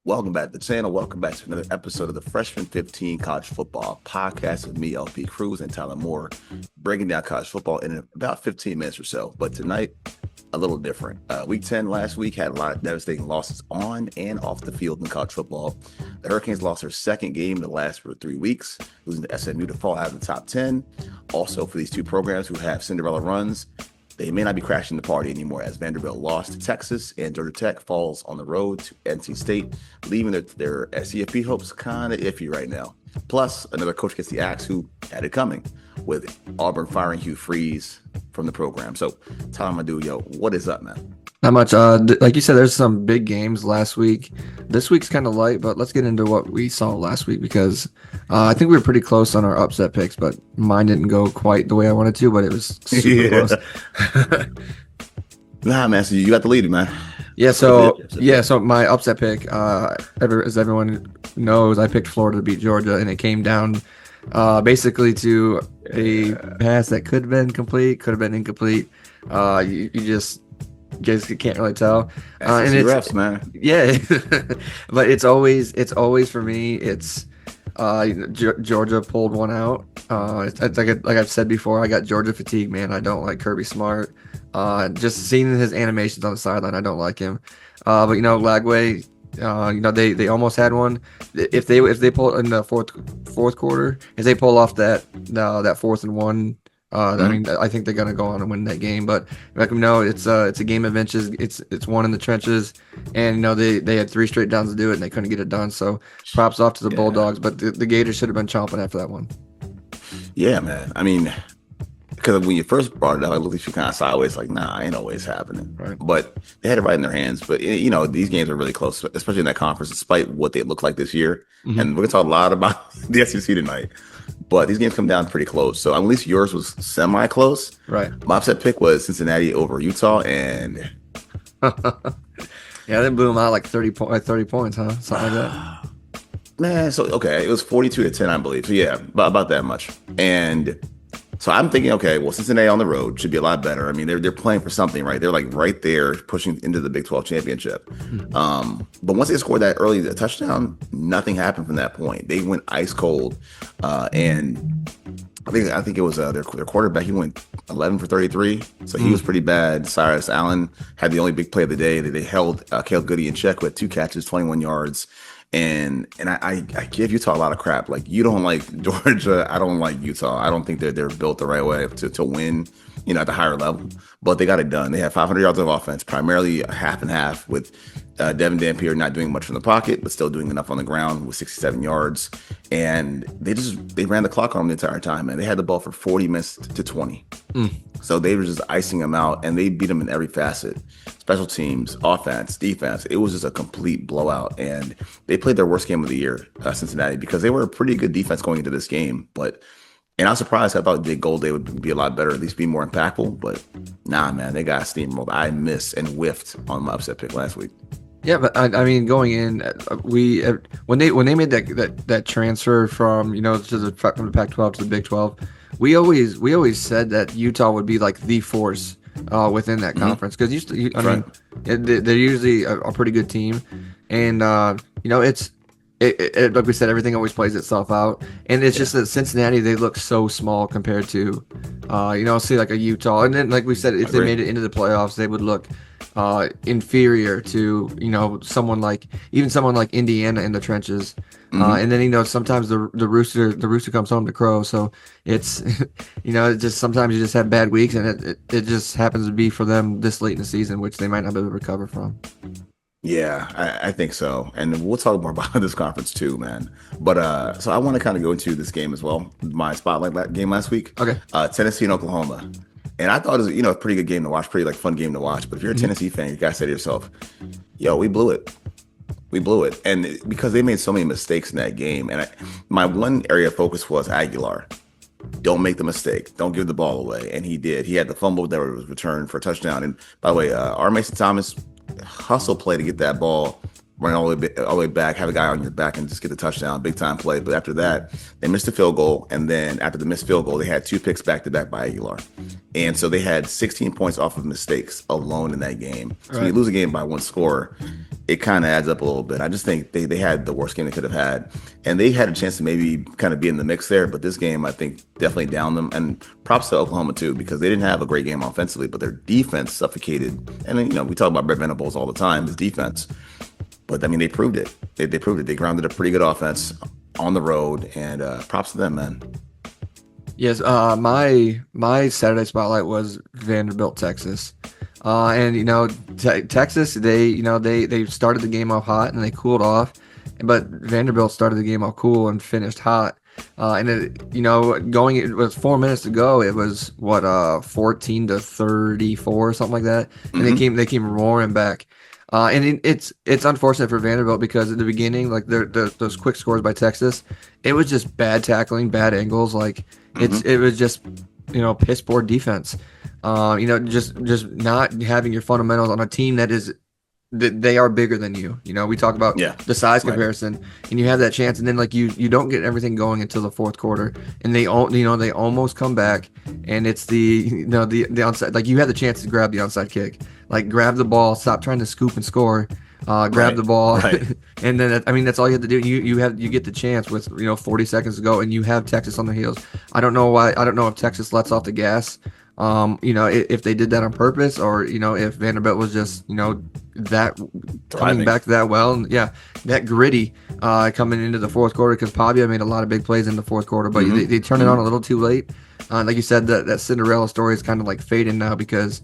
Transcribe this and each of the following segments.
Welcome back to the channel. Welcome back to another episode of the Freshman 15 College Football Podcast with me, LP Cruz, and Tyler Moore, breaking down college football in about 15 minutes or so. But tonight, a little different. Week 10 last week had a lot of devastating losses on and off the field in college football. The Hurricanes lost their second game that lasted for 3 weeks, losing to SMU to fall out of the top 10. Also, for these two programs who have Cinderella runs, they may not be crashing the party anymore as Vanderbilt lost to Texas and Georgia Tech falls on the road to NC State, leaving their CFP hopes kind of iffy right now. Plus, another coach gets the axe who had it coming with Auburn firing Hugh Freeze from the program. So, Tom Madu, what is up, man? Not much. Like you said, there's some big games last week. This week's kind of light, but let's get into what we saw last week because I think we were pretty close on our upset picks, but mine didn't go quite the way I wanted to, but it was super close. Nah, man, so you got the lead, man. So my upset pick, as everyone knows, I picked Florida to beat Georgia, and it came down basically to a pass that could have been complete, could have been incomplete. You just can't really tell. And it's refs, man. Yeah, but it's always for me. It's Georgia pulled one out. It's like I've said before, I got Georgia fatigue, man. I don't like Kirby Smart. Just seeing his animations on the sideline, I don't like him. But Lagway, they almost had one. If they pull in the fourth quarter, if they pull off that 4th and 1. I think they're gonna go on and win that game. But like we know, it's a game of inches. It's one in the trenches, and they had 3 straight downs to do it, and they couldn't get it done. So props off to the Bulldogs, but the Gators should have been chomping after that one. Yeah, man. I mean, because when you first brought it up, I looked at you kind of sideways, like, nah, ain't always happening. Right. But they had it right in their hands. But these games are really close, especially in that conference, despite what they look like this year. Mm-hmm. And we're gonna talk a lot about the SEC tonight. But these games come down pretty close. So at least yours was semi-close. Right. My upset pick was Cincinnati over Utah, and yeah, they blew them out like 30 points, huh? Something like that. Man, so okay, it was 42-10, I believe. So yeah, about that much. And so I'm thinking, okay, well, Cincinnati on the road should be a lot better. I mean, they're playing for something, right? They're like right there pushing into the Big 12 championship. Mm-hmm. But once they scored that early touchdown, nothing happened from that point. They went ice cold, and I think it was their quarterback. He went 11 for 33, so he was pretty bad. Cyrus Allen had the only big play of the day. They held Caleb Goody in check with 2 catches, 21 yards. And I give Utah a lot of crap. Like, you don't like Georgia. I don't like Utah. I don't think they're built the right way to win, at the higher level. But they got it done. They had 500 yards of offense, primarily half and half, with Devin Dampier not doing much from the pocket, but still doing enough on the ground with 67 yards. And they ran the clock on them the entire time, and they had the ball for 40 minutes to 20. So they were just icing them out, and they beat them in every facet. Special teams, offense, defense. It was just a complete blowout, and they played their worst game of the year, Cincinnati, because they were a pretty good defense going into this game. And I was surprised. I thought Jake Gold Day would be a lot better, at least be more impactful. But nah, man, they got steamrolled. I missed and whiffed on my upset pick last week. Yeah, but I mean, going in, when they made that transfer from from the Pac-12 to the Big 12, we always said that Utah would be like the force within that conference, because they're usually a pretty good team, and like we said, everything always plays itself out, and it's just that Cincinnati, they look so small compared to say like a Utah, and then like we said, if they made it into the playoffs, they would look inferior to someone like Indiana in the trenches. And then sometimes the rooster comes home to crow. So it's it just sometimes you just have bad weeks, and it just happens to be for them this late in the season, which they might not be able to recover from. Yeah, I think so. And we'll talk more about this conference too, man. But so I want to kind of go into this game as well. My spotlight game last week. Okay. Tennessee and Oklahoma. And I thought it was, a pretty good game to watch, pretty fun game to watch. But if you're a Tennessee fan, you gotta say to yourself, we blew it. We blew it. And because they made so many mistakes in that game. And my one area of focus was Aguilar. Don't make the mistake. Don't give the ball away. And he did. He had the fumble that was returned for a touchdown. And by the way, R. Mason Thomas, hustle play to get that ball, run all the way back, have a guy on your back and just get the touchdown, big time play. But after that, they missed a field goal, and then after the missed field goal, they had 2 picks back to back by Aguilar, and so they had 16 points off of mistakes alone in that game. So you lose a game by 1 score, it kind of adds up a little bit. I just think they had the worst game they could have had, and they had a chance to maybe kind of be in the mix there. But this game, I think, definitely downed them. And props to Oklahoma too, because they didn't have a great game offensively, but their defense suffocated. And then, we talk about Brett Venables all the time, his defense. But I mean, they proved it. They proved it. They grounded a pretty good offense on the road, and props to them, man. Yes, my Saturday spotlight was Vanderbilt, Texas. And Texas, they started the game off hot and they cooled off, but Vanderbilt started the game off cool and finished hot. And it was 4 minutes to go. It was 14-34, something like that. And they came roaring back. And it's unfortunate for Vanderbilt because at the beginning, like those quick scores by Texas, it was just bad tackling, bad angles. Like it was just piss poor defense. Just not having your fundamentals on a team that they are bigger than you. We talk about the size comparison, and you have that chance, and then like you don't get everything going until the fourth quarter, and they almost come back, and it's the onside, like you had the chance to grab the onside kick, like grab the ball, stop trying to scoop and score, grab the ball, and then that's all you have to do. You get the chance with 40 seconds to go, and you have Texas on their heels. I don't know why. I don't know if Texas lets off the gas. If they did that on purpose, or if Vanderbilt was just that coming back that well, and that gritty coming into the fourth quarter, because Pavia made a lot of big plays in the fourth quarter, but they turned it on a little too late. Like you said, that Cinderella story is kind of like fading now because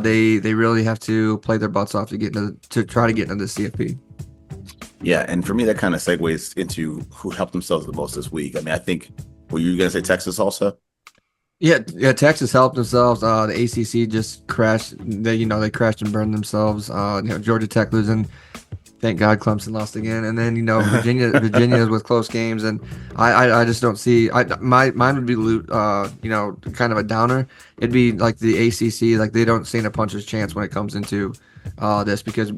they really have to play their butts off to try to get into the CFP. Yeah, and for me, that kind of segues into who helped themselves the most this week. I mean, I think, were you going to say Texas also? Yeah, Texas helped themselves. The ACC just crashed. They crashed and burned themselves. Georgia Tech losing. Thank God Clemson lost again. And then Virginia with close games. And I just don't see. Mine would be kind of a downer. It'd be like the ACC. Like they don't stand a puncher's chance when it comes into this, because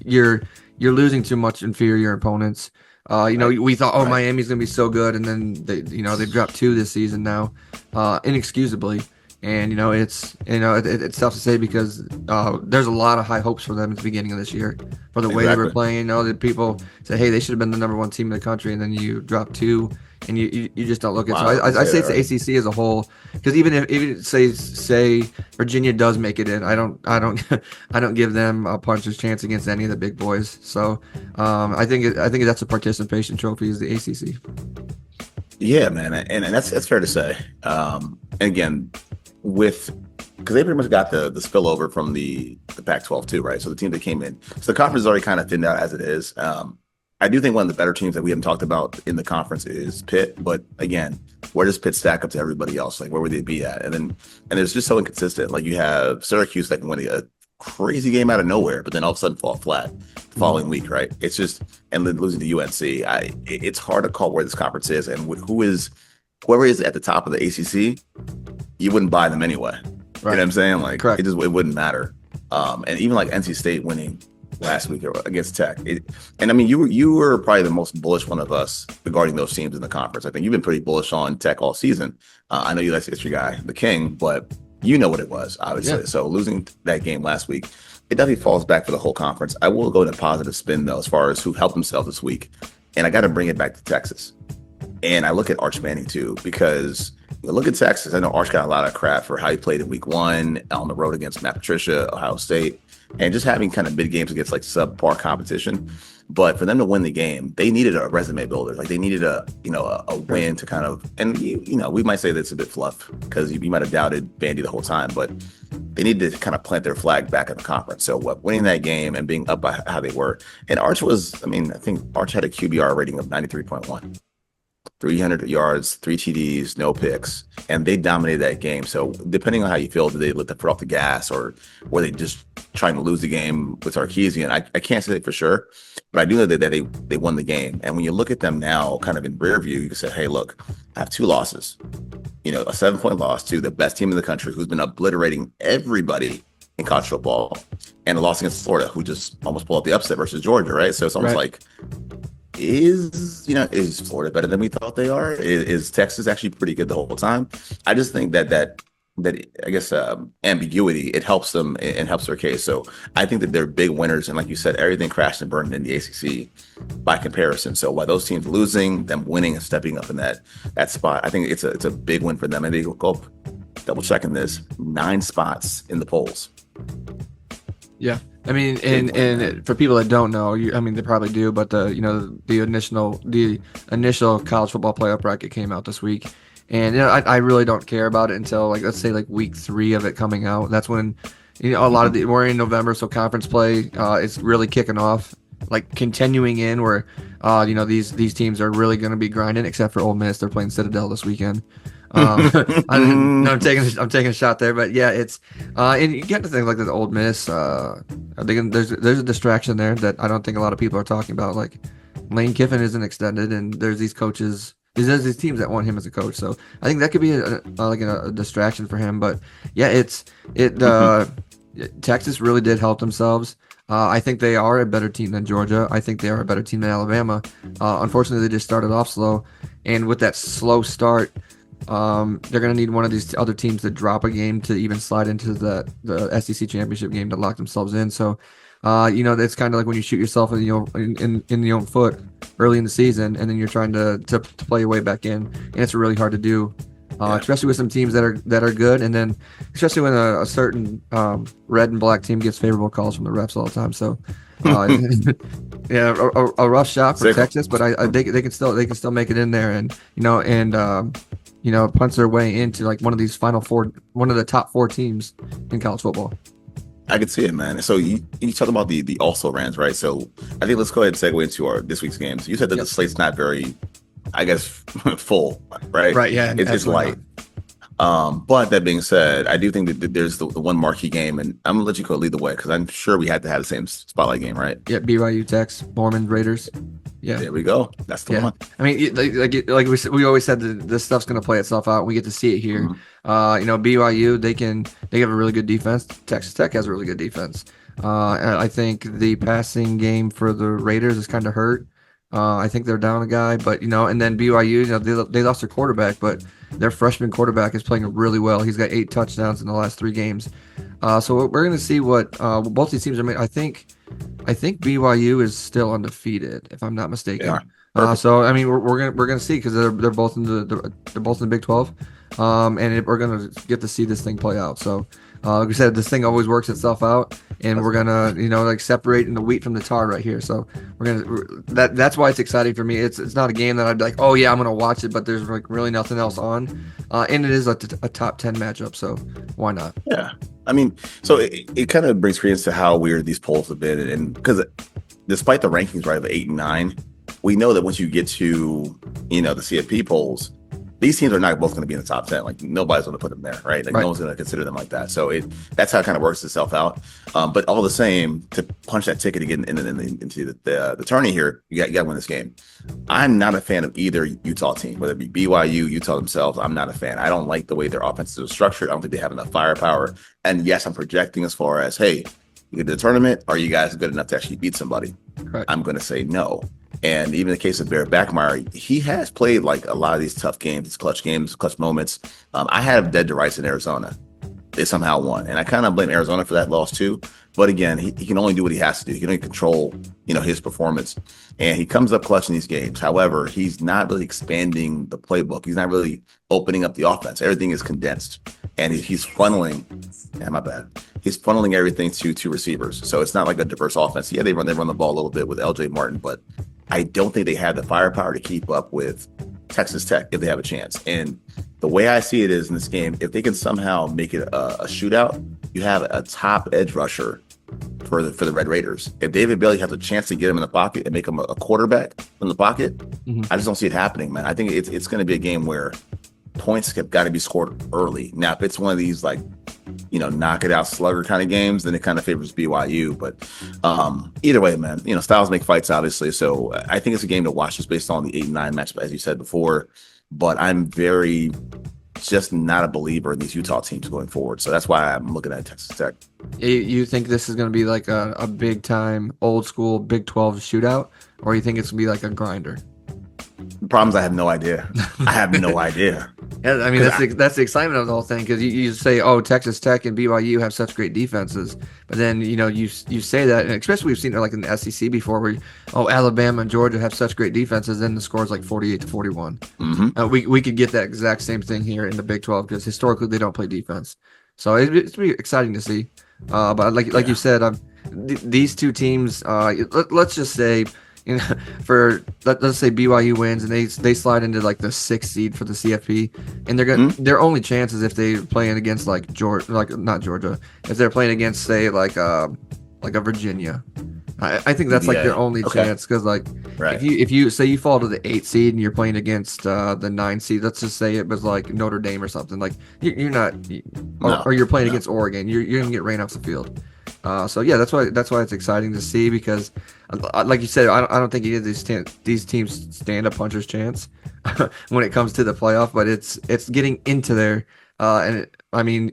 you're losing too much inferior opponents. We thought, Miami's gonna be so good, and then they've dropped 2 this season now, inexcusably. And it's tough to say because there's a lot of high hopes for them at the beginning of this year for the way they were playing. That people say, hey, they should have been the number 1 team in the country, and then you drop 2, and you just don't look at. So I say it's the ACC as a whole, because even say Virginia does make it in, I don't give them a puncher's chance against any of the big boys. So I think that's a participation trophy, is the ACC. Yeah, man, and that's fair to say. And again, because they pretty much got the spillover from the Pac-12 too, right? So the team that came in, so the conference is already kind of thinned out as it is. I do think one of the better teams that we haven't talked about in the conference is Pitt, but again, where does Pitt stack up to everybody else? Like, where would they be at? And it's just so inconsistent. Like, you have Syracuse that can win a crazy game out of nowhere, but then all of a sudden fall flat the following week, right? It's just, and then losing to UNC. It's hard to call where this conference is, and whoever is at the top of the ACC, you wouldn't buy them anyway. Right. You know what I'm saying? Like, correct. It wouldn't matter. And even like NC State winning last week against Tech. And I mean, you were probably the most bullish one of us regarding those teams in the conference. I think you've been pretty bullish on Tech all season. I know you like history guy, the King, but you know what it was, obviously. Yeah. So losing that game last week, it definitely falls back for the whole conference. I will go in a positive spin, though, as far as who helped themselves this week. And I got to bring it back to Texas. And I look at Arch Manning, too, because look at Texas. I know Arch got a lot of crap for how he played in week 1 on the road against Matt Patricia, Ohio State, and just having kind of big games against like subpar competition. But for them to win the game, they needed a resume builder. Like, they needed a win to kind of, and we might say that's a bit fluff because you might have doubted Vandy the whole time, but they needed to kind of plant their flag back in the conference. So winning that game and being up by how they were, and Arch was, I think Arch had a QBR rating of 93.1. 300 yards, 3 TDs, no picks, and they dominated that game. So depending on how you feel, did they let the foot off the gas, or were they just trying to lose the game with Sarkisian? I can't say that for sure, but I do know that they won the game. And when you look at them now, kind of in rear view, you can say, hey, look, I have 2 losses. A 7-point loss to the best team in the country, who's been obliterating everybody in college football, and a loss against Florida, who just almost pulled up the upset versus Georgia, right? So it's almost like, is Florida better than we thought they are? Is Texas actually pretty good the whole time? I just think that that I guess ambiguity, it helps them and helps their case. So I think that they're big winners, and like you said, everything crashed and burned in the ACC by comparison. So while those teams losing, them winning and stepping up in that spot, I think it's a big win for them, and they go up, double checking this, 9 spots in the polls. Yeah. I mean, and for people that don't know, I mean, they probably do, but the initial college football playoff bracket came out this week, and I really don't care about it until like, let's say like week 3 of it coming out. That's when a lot of we're in November, so conference play is really kicking off, like continuing in where these teams are really going to be grinding, except for Ole Miss. They're playing Citadel this weekend. I'm taking a shot there, but yeah, it's and you get to things like the Ole Miss. I think there's a distraction there that I don't think a lot of people are talking about. Like Lane Kiffin isn't extended, and there's these coaches. There's these teams that want him as a coach, so I think that could be a distraction for him. But yeah, Texas really did help themselves. I think they are a better team than Georgia. I think they are a better team than Alabama. Unfortunately, they just started off slow, and with that slow start, they're going to need one of these other teams to drop a game to even slide into the SEC championship game to lock themselves in. So, it's kind of like when you shoot yourself in the own foot early in the season, and then you're trying to play your way back in, and it's really hard to do. Especially with some teams that are good, and then especially when a certain red and black team gets favorable calls from the refs all the time. So, yeah, a rough shot for Texas, but they can still make it in there, and punch their way into like one of these final 4, one of the top 4 teams in college football. I can see it, man. So you talked about the also rans, right? So I think let's go ahead and segue into this week's games. You said that the slate's not very, I guess, full, right? Right, yeah. It's light. But that being said, I do think that there's the one marquee game, and I'm gonna let you go lead the way because I'm sure we had to have the same spotlight game, right? Yeah, BYU Tex, Mormon Raiders. Yeah, there we go. That's the one. I mean, like we always said, this stuff's gonna play itself out. We get to see it here. BYU, they have a really good defense. Texas Tech has a really good defense. I think the passing game for the Raiders is kind of hurt. I think they're down a guy, but and then BYU, they lost their quarterback, but their freshman quarterback is playing really well. He's got 8 touchdowns in the last 3 games. So we're going to see what both these teams are making. I think BYU is still undefeated, if I'm not mistaken. So I mean, we're gonna see because they're both in the Big 12, and we're gonna get to see this thing play out. So. Like we said, this thing always works itself out, and we're gonna, separating the wheat from the tar right here. So that's why it's exciting for me. It's not a game that I'd be like, oh yeah, I'm gonna watch it, but there's like really nothing else on, and it is a top 10 matchup, so why not? Yeah, I mean, so it kind of brings credence to how weird these polls have been, and because despite the rankings, right, of 8 and 9, we know that once you get to the CFP polls, these teams are not both going to be in the top 10. Like nobody's going to put them there, right? Like no one's going to consider them like that. So that's how it kind of works itself out. But all the same, to punch that ticket to get into the tourney here, you got to win this game. I'm not a fan of either Utah team, whether it be BYU, Utah themselves. I'm not a fan. I don't like the way their offenses are structured. I don't think they have enough firepower. And yes, I'm projecting as far as, hey, you get to the tournament, are you guys good enough to actually beat somebody? Right. I'm going to say no. And even in the case of Barrett Backmeyer, he has played like a lot of these tough games, these clutch moments. I have dead to rights in Arizona. They somehow won. And I kind of blame Arizona for that loss too. But again, he can only do what he has to do. He can only control, his performance. And he comes up clutch in these games. However, he's not really expanding the playbook. He's not really opening up the offense. Everything is condensed. And he's funneling, my bad. He's funneling everything to 2 receivers. So it's not like a diverse offense. Yeah, they run the ball a little bit with LJ Martin, but I don't think they have the firepower to keep up with Texas Tech if they have a chance. And the way I see it is in this game, if they can somehow make it a shootout, you have a top edge rusher for the Red Raiders. If David Bailey has a chance to get him in the pocket and make him a quarterback from the pocket, I just don't see it happening, man. I think it's going to be a game where points have got to be scored early. Now, if it's one of these like, knock it out slugger kind of games, then it kind of favors BYU. But either way, man, styles make fights, obviously. So I think it's a game to watch just based on the 8 and 9 matchup, as you said before. But I'm just not a believer in these Utah teams going forward. So that's why I'm looking at Texas Tech. You think this is going to be like a big time, old school Big 12 shootout, or you think it's going to be like a grinder? The problem is I have no idea. I have no idea. Yeah, I mean 'Cause that's the excitement of the whole thing because you say, oh, Texas Tech and BYU have such great defenses, but then you say that, and especially we've seen it like in the SEC before, where oh, Alabama and Georgia have such great defenses, then the score is like 48-41. We could get that exact same thing here in the Big 12 because historically they don't play defense, so it's really exciting to see. But like you said, these two teams, let's just say. You know, let's say BYU wins and they slide into like the 6th seed for the CFP, and their only chances if they're playing against like Georgia, like not Georgia, if they're playing against say like a Virginia. I think that's like their only chance because like if you say you fall to the 8th seed and you're playing against the 9th seed, let's just say it was like Notre Dame or something, like you're not, or you're playing against Oregon, you're gonna get rain off the field. So yeah, that's why it's exciting to see because, like you said, I don't think any of these teams stand a puncher's chance when it comes to the playoff. But it's getting into there, I mean,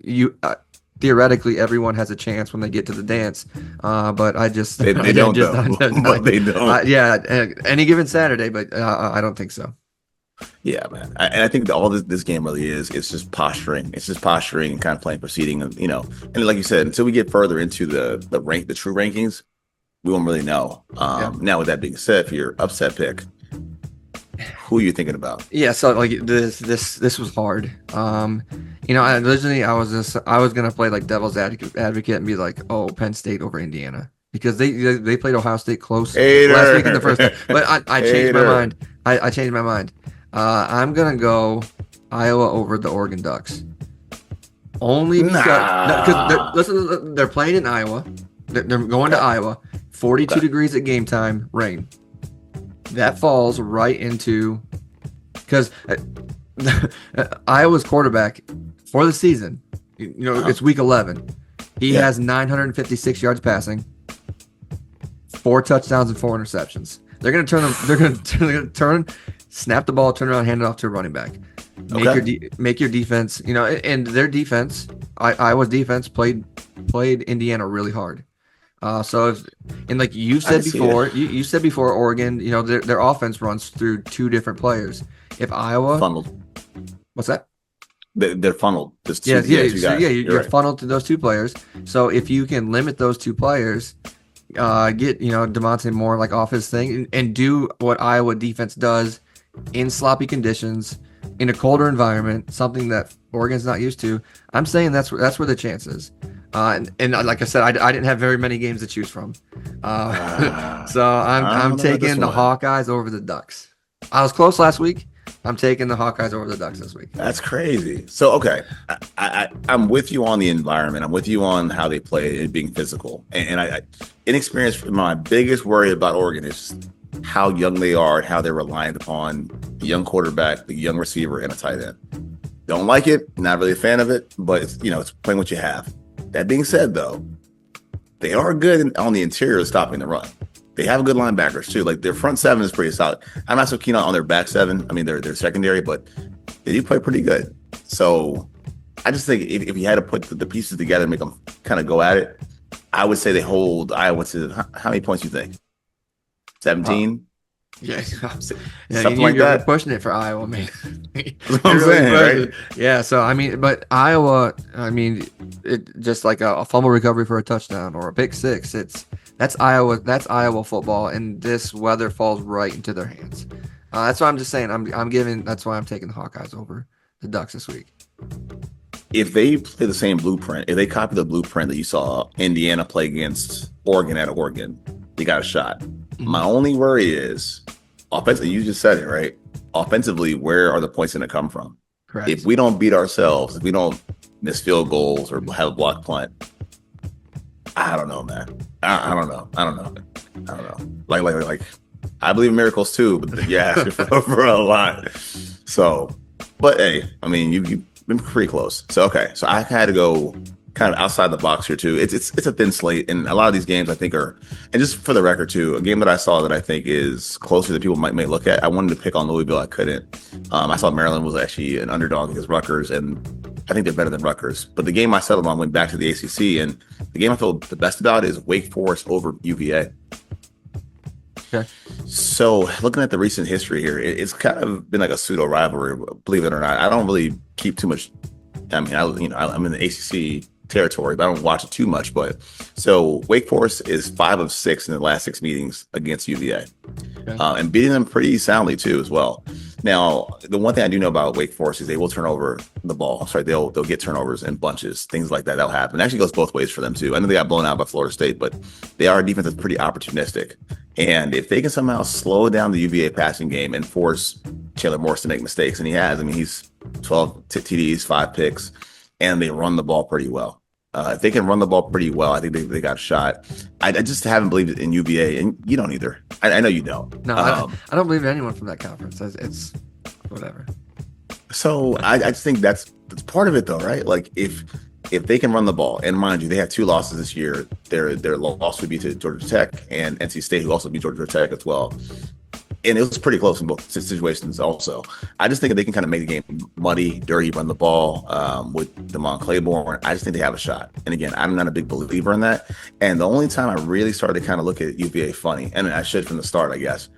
theoretically everyone has a chance when they get to the dance. But I just they don't though. They don't. Yeah, any given Saturday, but I don't think so. Yeah, man. And I think that all this game really is, it's just posturing. It's just posturing and kind of playing proceeding, and like you said, until we get further into the true rankings, we won't really know. Now with that being said, for your upset pick, who are you thinking about? Yeah, so like this was hard. Originally I was gonna play like devil's advocate and be like, oh, Penn State over Indiana because they played Ohio State close last week in the first time. But I changed my mind. I changed my mind. I'm gonna go Iowa over the Oregon Ducks. Only because they're playing in Iowa. They're going to Iowa. 42 degrees at game time, rain. That falls right into because Iowa's quarterback for the season. It's week 11. He has 956 yards passing, 4 touchdowns and 4 interceptions. They're gonna turn them. They're gonna turn. Snap the ball, turn around, hand it off to a running back. Make your defense, and their defense, Iowa's defense played Indiana really hard. Like you said before, you said before, Oregon, their offense runs through 2 different players. If Iowa funneled, what's that? They're funneled. You're funneled to those 2 players. So if you can limit those 2 players, get DeMonte Moore like off his thing and do what Iowa defense does. In sloppy conditions, in a colder environment, something that Oregon's not used to. I'm saying that's where the chance is. And like I said, I didn't have very many games to choose from. So I'm taking the Hawkeyes over the Ducks. I was close last week. I'm taking the Hawkeyes over the Ducks this week. That's crazy. So, okay, I'm with you on the environment. I'm with you on how they play it being physical. And inexperience, my biggest worry about Oregon is how young they are and how they're reliant upon the young quarterback, the young receiver, and a tight end. Don't like it, not really a fan of it, but it's playing what you have. That being said, though, they are good on the interior stopping the run. They have good linebackers too. Like their front 7 is pretty solid. I'm not so keen on their back 7. I mean, they're secondary, but they do play pretty good. So I just think if you had to put the pieces together and make them kind of go at it, I would say they hold Iowa to how many points you think? 17? Yeah, something like that. You're pushing it for Iowa, man. That's what I'm saying, right? Yeah, so I mean, but Iowa, it just like a fumble recovery for a touchdown or a pick 6. That's Iowa football, and this weather falls right into their hands. That's why I'm just saying. That's why I'm taking the Hawkeyes over the Ducks this week. If they play the same blueprint, if they copy the blueprint that you saw Indiana play against Oregon at Oregon, they got a shot. My only worry is offensively. You just said it, right? Offensively, where are the points going to come from? Correct. If we don't beat ourselves, if we don't miss field goals or have a block punt, I don't know, man. I don't know. Like, I believe in miracles too, but you're asking for a lot. So, but hey, I mean, you've been pretty close. So, okay. So I had to go kind of outside the box here too. It's a thin slate, and a lot of these games I think are, and just for the record too, a game that I saw that I think is closer than people may look at. I wanted to pick on Louisville, I couldn't. I saw Maryland was actually an underdog against Rutgers, and I think they're better than Rutgers. But the game I settled on went back to the ACC, and the game I feel the best about is Wake Forest over UVA. Okay. So looking at the recent history here, it's kind of been like a pseudo rivalry, believe it or not. I don't really keep too much. I mean, I'm in the ACC territory, but I don't watch it too much. But so Wake Forest is 5 of 6 in the last 6 meetings against UVA, Okay. and beating them pretty soundly too as well. Now, the one thing I do know about Wake Forest is they will turn over the ball. Sorry, they'll get turnovers in bunches, things like that. That'll happen. It actually goes both ways for them too. I know they got blown out by Florida State, but they are a defense that's pretty opportunistic. And if they can somehow slow down the UVA passing game and force Chandler Morris to make mistakes, and he has, I mean, he's 12 TDs, 5 picks, and they run the ball pretty well. If they can run the ball pretty well, I think they got a shot. I just haven't believed in UVA, and you don't either. I know you don't. No, I don't believe in anyone from that conference. It's whatever. So I just think that's part of it, though, right? Like if they can run the ball, and mind you, they have 2 losses this year. Their loss would be to Georgia Tech and NC State, who also beat Georgia Tech as well. And it was pretty close in both situations also. I just think if they can kind of make the game muddy, dirty, run the ball with DeMond Claiborne, I just think they have a shot. And again, I'm not a big believer in that. And the only time I really started to kind of look at UVA funny, and I should from the start, I guess,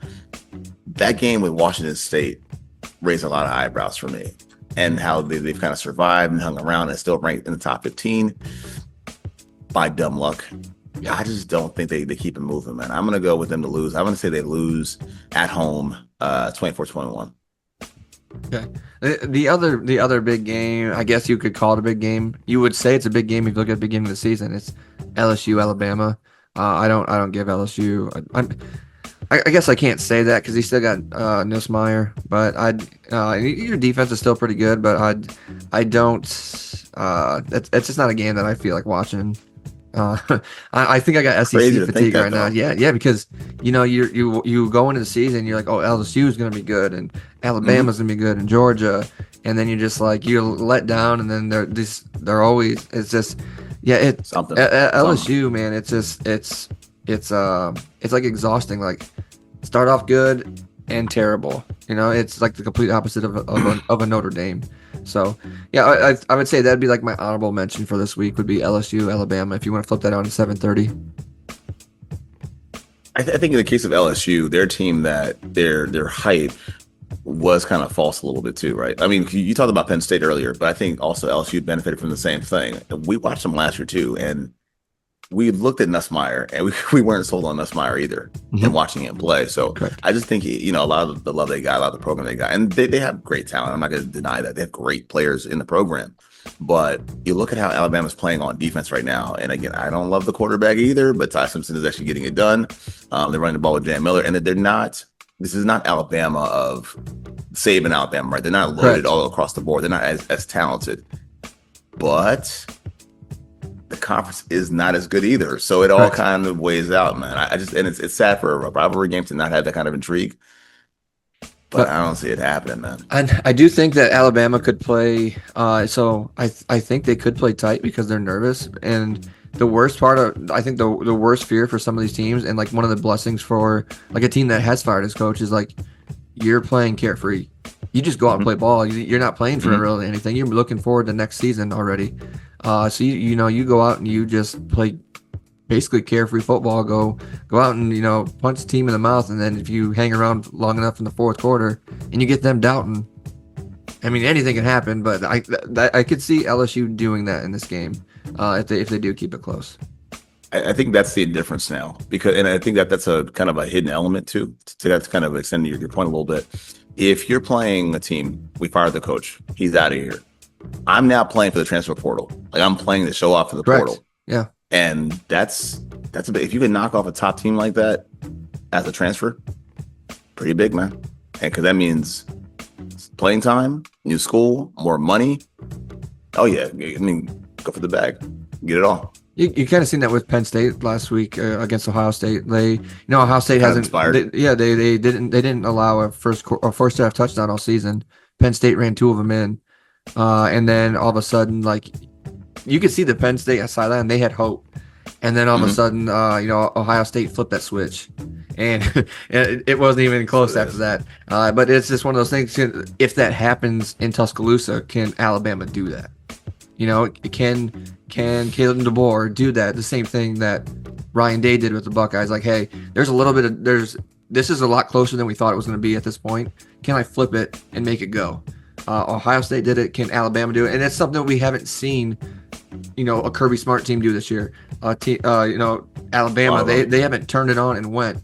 that game with Washington State raised a lot of eyebrows for me. And how they've kind of survived and hung around and still ranked in the top 15 by dumb luck. I just don't think they keep it moving, man. I'm going to go with them to lose. I'm going to say they lose at home 24-21. Okay. The other big game, I guess you could call it a big game. You would say it's a big game if you look at the beginning of the season. It's LSU Alabama. I don't give LSU. I guess I can't say that because he still got Nussmeier, but your defense is still pretty good. But I don't. It's just not a game that I feel like watching. I think I got SEC fatigue right now. Yeah, because you go into the season, you're like, oh, LSU is going to be good, and Alabama's going to be good, and Georgia, and then you're just like you're let down, and then they're always it's just it's something. LSU, man, it's like exhausting. Like start off good and terrible. It's like the complete opposite of a Notre Dame. So, yeah, I would say that'd be like my honorable mention for this week would be LSU, Alabama, if you want to flip that on to 7:30. I think in the case of LSU, their team that their hype was kind of false a little bit too, right? I mean, you talked about Penn State earlier, but I think also LSU benefited from the same thing. We watched them last year too, and we looked at Nussmeier, and we weren't sold on Nussmeier either in watching him play. So correct. I just think a lot of the love they got, a lot of the program they got, and they have great talent. I'm not going to deny that. They have great players in the program. But you look at how Alabama's playing on defense right now, and again, I don't love the quarterback either, but Ty Simpson is actually getting it done. They're running the ball with Jan Miller, and they're not – this is not Alabama of Saban Alabama, right? They're not loaded correct. All across the board. They're not as talented. But – the conference is not as good either. So it all kind of weighs out, man. And it's sad for a rivalry game to not have that kind of intrigue. But I don't see it happening, man. I do think that Alabama could play. So I think they could play tight because they're nervous. And the worst part of, I think the worst fear for some of these teams, and like one of the blessings for like a team that has fired its coach is like you're playing carefree. You just go out and play ball. You're not playing for really anything. You're looking forward to next season already. So you go out and you just play basically carefree football. Go out and punch the team in the mouth, and then if you hang around long enough in the fourth quarter and you get them doubting, I mean anything can happen. But I could see LSU doing that in this game if they do keep it close. I think that's the difference now and I think that's a kind of a hidden element too. So that's kind of extending your point a little bit. If you're playing a team, we fired the coach, he's out of here. I'm now playing for the transfer portal. Like I'm playing to show off for the portal. Yeah. And that's a bit, if you can knock off a top team like that as a transfer, pretty big, man. And because that means playing time, new school, more money. Oh yeah. I mean, go for the bag, get it all. You kind of seen that with Penn State last week against Ohio State. Ohio State hasn't. They didn't allow a first half touchdown all season. Penn State ran 2 of them in. And then all of a sudden, like you could see the Penn State sideline, they had hope. And then all of a sudden, Ohio State flipped that switch, and it wasn't even close after that. But it's just one of those things. If that happens in Tuscaloosa, can Alabama do that? Can Caleb DeBoer do that? The same thing that Ryan Day did with the Buckeyes. Like, hey, there's this is a lot closer than we thought it was going to be at this point. Can I flip it and make it go? Ohio State did it. Can Alabama do it? And it's something we haven't seen, a Kirby Smart team do this year. Alabama, they haven't turned it on and went.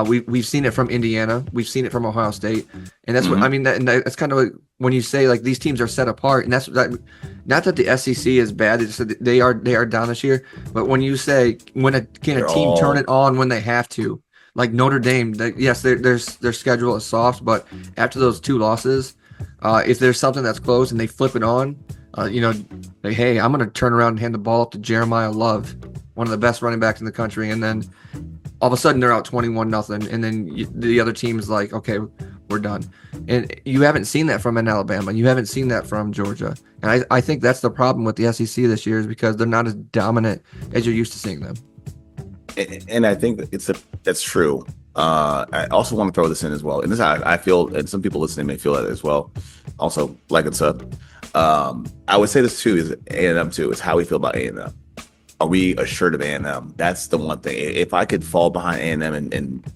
We've seen it from Indiana. We've seen it from Ohio State. And that's what I mean. That's kind of like when you say like these teams are set apart, and that's that. Not that the SEC is bad. It's that they are down this year. But when you say can a team turn it on when they have to, like Notre Dame, yes, their schedule is soft, but after those 2 losses, if there's something that's close and they flip it on, like, hey, I'm going to turn around and hand the ball up to Jeremiah Love, one of the best running backs in the country, and then all of a sudden they're out 21-0, and then the other team is like, okay, we're done. And you haven't seen that from an Alabama. You haven't seen that from Georgia. And I think that's the problem with the SEC this year, is because they're not as dominant as you're used to seeing them. And I think that's true. I also want to throw this in as well. And this I feel, and some people listening may feel that as well. Also, like and sub. I would say this too is A&M too. Is how we feel about A&M. Are we assured of A&M? That's the one thing. If I could fall behind A&M and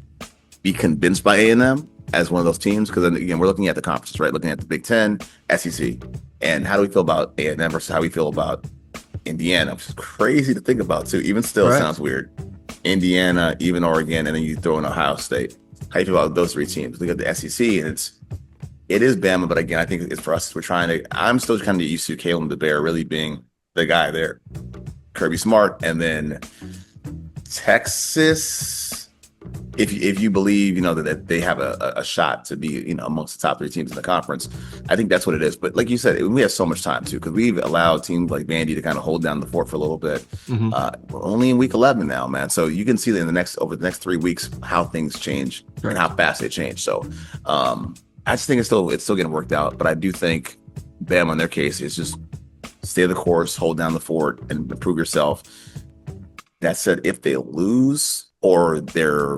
be convinced by A&M as one of those teams, because then again, we're looking at the conferences, right? Looking at the Big Ten, SEC, and how do we feel about A&M versus how we feel about Indiana, which is crazy to think about too. Even still, It sounds weird. Indiana, even Oregon, and then you throw in Ohio State. How do you feel about those 3 teams? Look at the SEC, and it is Bama, but again, I think it's for us. I'm still kind of used to Kalen DeBear really being the guy there. Kirby Smart, and then Texas. If you believe, that they have a shot to be, amongst the top 3 teams in the conference, I think that's what it is. But like you said, we have so much time too, because we've allowed teams like Vandy to kind of hold down the fort for a little bit. We're only in week 11 now, man. So you can see that over the next 3 weeks how things change and how fast they change. So I just think it's still getting worked out. But I do think Bama in their case is just stay the course, hold down the fort, and improve yourself. That said, if they lose or their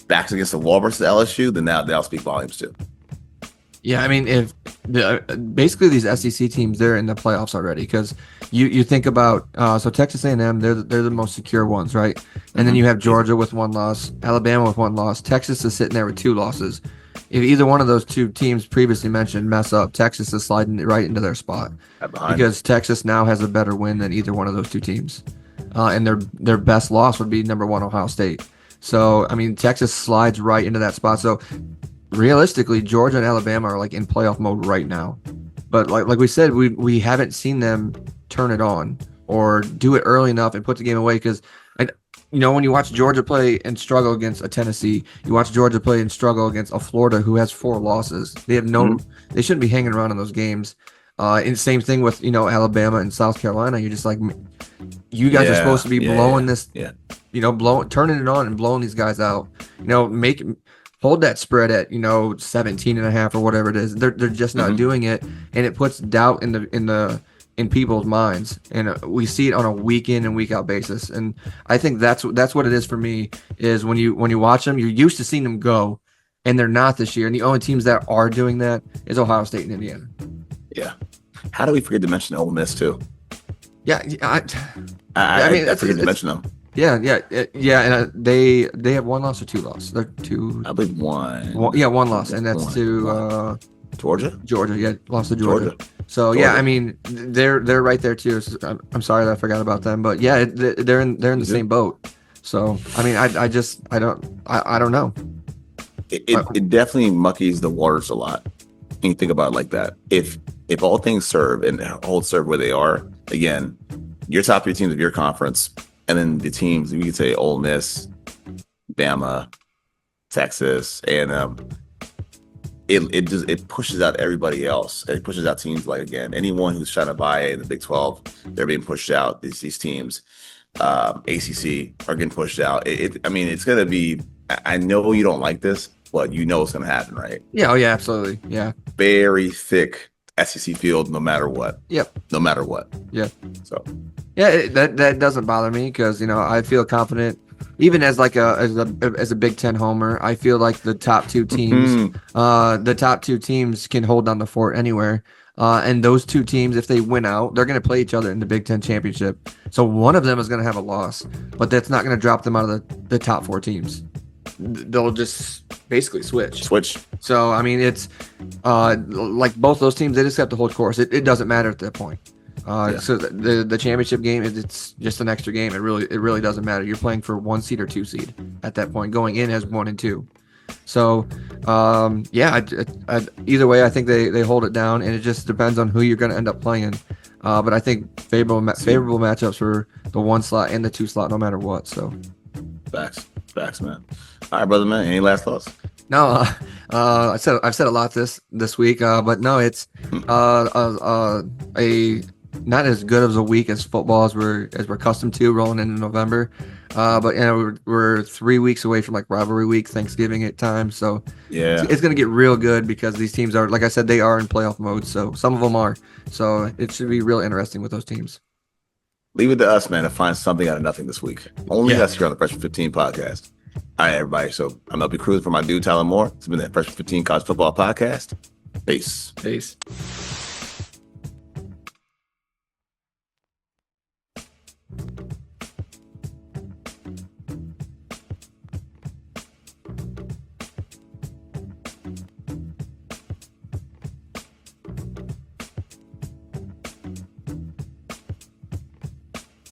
backs against the wall versus LSU, then that'll speak volumes too. Yeah, I mean, if basically these SEC teams, they're in the playoffs already, because you think about so Texas A&M, they're the most secure ones, right? And then you have Georgia with 1 loss, Alabama with 1 loss, Texas is sitting there with 2 losses. If either one of those 2 teams previously mentioned mess up, Texas is sliding right into their spot, because Texas now has a better win than either one of those 2 teams. And their best loss would be number 1 Ohio State. So, I mean, Texas slides right into that spot. So, realistically, Georgia and Alabama are like in playoff mode right now. But like we said, we haven't seen them turn it on or do it early enough and put the game away. Because, when you watch Georgia play and struggle against a Tennessee, you watch Georgia play and struggle against a Florida who has 4 losses. They have they shouldn't be hanging around in those games. And same thing with, Alabama and South Carolina. You're just like, you guys are supposed to be blowing this, turning it on and blowing these guys out. Hold that spread at 17.5 or whatever it is. They're just not doing it, and it puts doubt in people's minds, and we see it on a week in and week out basis. And I think that's what it is for me. Is when you watch them, you're used to seeing them go, and they're not this year. And the only teams that are doing that is Ohio State and Indiana. Yeah. How do we forget to mention Ole Miss too? Yeah, I mean, I forget to mention them. Yeah, and they have 1 loss or 2 losses. They're 2. I believe 1. 1 loss, and that's to Georgia. Yeah, lost to Georgia. So Georgia. Yeah, I mean, they're right there too. So I'm sorry that I forgot about them, but yeah, they're in the same boat. So I mean, I don't know. It definitely muckies the waters a lot. And you think about it like that. If all things serve and hold serve where they are, again, your top 3 teams of your conference, and then the teams, we could say Ole Miss, Bama, Texas, A&M, it pushes out everybody else. It pushes out teams like, again, anyone who's trying to buy in the Big 12, they're being pushed out. These teams, ACC are getting pushed out. I mean, it's going to be, I know you don't like this, but you know it's going to happen, right? Yeah, oh yeah, absolutely. Yeah. Very thick SEC field, no matter what. Yep. No matter what. Yeah. So. Yeah, that doesn't bother me, because I feel confident, even as a Big Ten homer. I feel like the top 2 teams, can hold down the fort anywhere. And those 2 teams, if they win out, they're going to play each other in the Big Ten championship. So one of them is going to have a loss, but that's not going to drop them out of the top 4 teams. they'll just basically switch. So I mean, it's like both those teams, they just have to hold course. It doesn't matter at that point. So the championship game it's just an extra game. It really doesn't matter. You're playing for 1 seed or 2 seed at that point, going in as 1 and 2. So either way, I think they hold it down, and it just depends on who you're going to end up playing. But I think favorable matchups for the 1 slot and the 2 slot, no matter what. So facts, man. All right, brother, man. Any last thoughts? No, I've said a lot this week, but no, it's a not as good of a week as football as we're accustomed to rolling into November. But we're 3 weeks away from like rivalry week, Thanksgiving at times. So it's going to get real good because these teams are, like I said, they are in playoff mode. So some of them are. So it should be real interesting with those teams. Leave it to us, man, to find something out of nothing this week. Only us here on the Freshman 15 podcast. All right, everybody. So I'm LB Cruz for my dude, Tyler Moore. It's been the Freshman 15 College Football Podcast. Peace.